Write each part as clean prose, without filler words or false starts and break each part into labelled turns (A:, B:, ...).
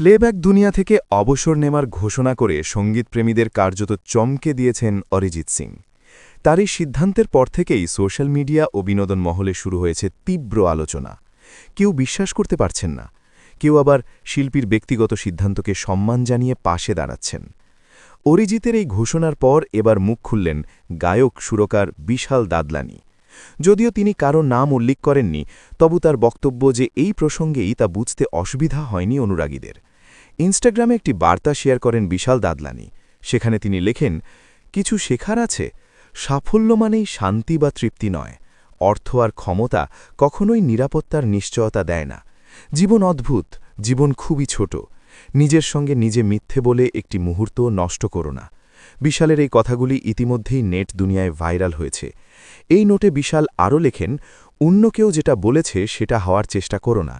A: Playback দুনিয়া থেকে অবসর নেওয়ার ঘোষণা করে সঙ্গীতপ্রেমীদের কার্যত চমকে দিয়েছেন অরিজিৎ সিং। তার এই সিদ্ধান্তের পর থেকেই সোশ্যাল মিডিয়া ও বিনোদন মহলে শুরু হয়েছে তীব্র আলোচনা। কেউ বিশ্বাস করতে পারছেন না, কেউ আবার শিল্পীর ব্যক্তিগত সিদ্ধান্তকে সম্মান জানিয়ে পাশে দাঁড়াচ্ছেন। অরিজিতের এই ঘোষণার পর এবার মুখ খুললেন গায়ক সুরকার বিশাল দাদলানি। যদিও তিনি কারো নাম উল্লেখ করেননি, তবু তার বক্তব্য যে এই প্রসঙ্গেই তা বুঝতে অসুবিধা হয়নি অনুরাগীদের। ইনস্টাগ্রামে একটি বার্তা শেয়ার করেন বিশাল দাদলানি। সেখানে তিনি লেখেন, কিছু শেখার আছে, সাফল্য মানেই শান্তি বা তৃপ্তি নয়। অর্থ আর ক্ষমতা কখনোই নিরাপত্তার নিশ্চয়তা দেয় না। জীবন অদ্ভুত, জীবন খুবই ছোট। নিজের সঙ্গে নিজে মিথ্যে বলে একটি মুহূর্ত নষ্ট করো না। বিশালের এই কথাগুলি ইতিমধ্যেই নেট দুনিয়ায় ভাইরাল হয়েছে। এই নোটে বিশাল আরও লেখেন, অন্য কেউ যেটা বলেছে সেটা হওয়ার চেষ্টা করো না,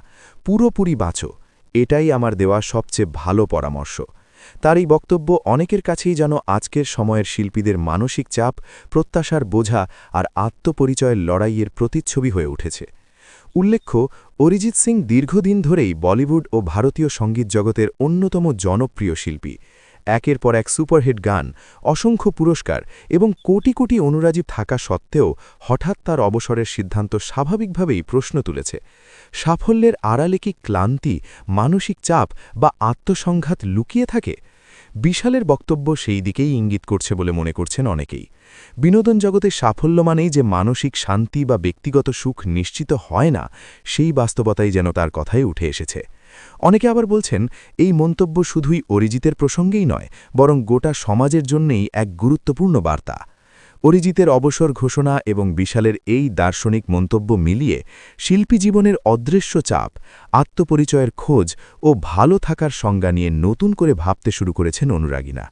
A: পুরোপুরি বাঁচো। এটাই আমার দেওয়া সবচেয়ে ভালো পরামর্শ। তার এই বক্তব্য অনেকের কাছেই যেন আজকের সময়ের শিল্পীদের মানসিক চাপ, প্রত্যাশার বোঝা আর আত্মপরিচয়ের লড়াইয়ের প্রতিচ্ছবি হয়ে উঠেছে। উল্লেখ্য, অরিজিৎ সিং দীর্ঘদিন ধরেই বলিউড ও ভারতীয় সঙ্গীত জগতের অন্যতম জনপ্রিয় শিল্পী। একের পর এক সুপারহিট গান, অসংখ্য পুরস্কার এবং কোটি কোটি অনুরাগী থাকা সত্ত্বেও হঠাৎ তার অবসরের সিদ্ধান্ত স্বাভাবিকভাবেই প্রশ্ন তুলেছে। সাফল্যের আড়ালে কি ক্লান্তি, মানসিক চাপ বা আত্মসংঘাত লুকিয়ে থাকে? বিশালের বক্তব্য সেই দিকেই ইঙ্গিত করছে বলে মনে করছেন অনেকেই। বিনোদন জগতে সাফল্য মানেই যে মানসিক শান্তি বা ব্যক্তিগত সুখ নিশ্চিত হয় না, সেই বাস্তবতাই যেন তার কথায় উঠে এসেছে। অনেকে আবার বলছেন, এই মন্তব্য শুধুই অরিজিতের প্রসঙ্গেই নয়, বরং গোটা সমাজের জন্যেই এক গুরুত্বপূর্ণ বার্তা। অরিজিতের অবসর ঘোষণা এবং বিশালের এই দার্শনিক মন্তব্য মিলিয়ে শিল্পী জীবনের অদৃশ্য চাপ, আত্মপরিচয়ের খোঁজ ও ভালো থাকার সংজ্ঞা নিয়ে নতুন করে ভাবতে শুরু করেছেন অনুরাগীরা।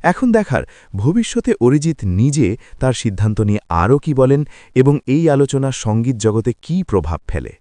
A: এখন দেখার, ভবিষ্যতে অরিজিৎ নিজে তার সিদ্ধান্ত নিয়ে আরও কি বলেন এবং এই আলোচনা সঙ্গীত জগতে কী প্রভাব ফেলে।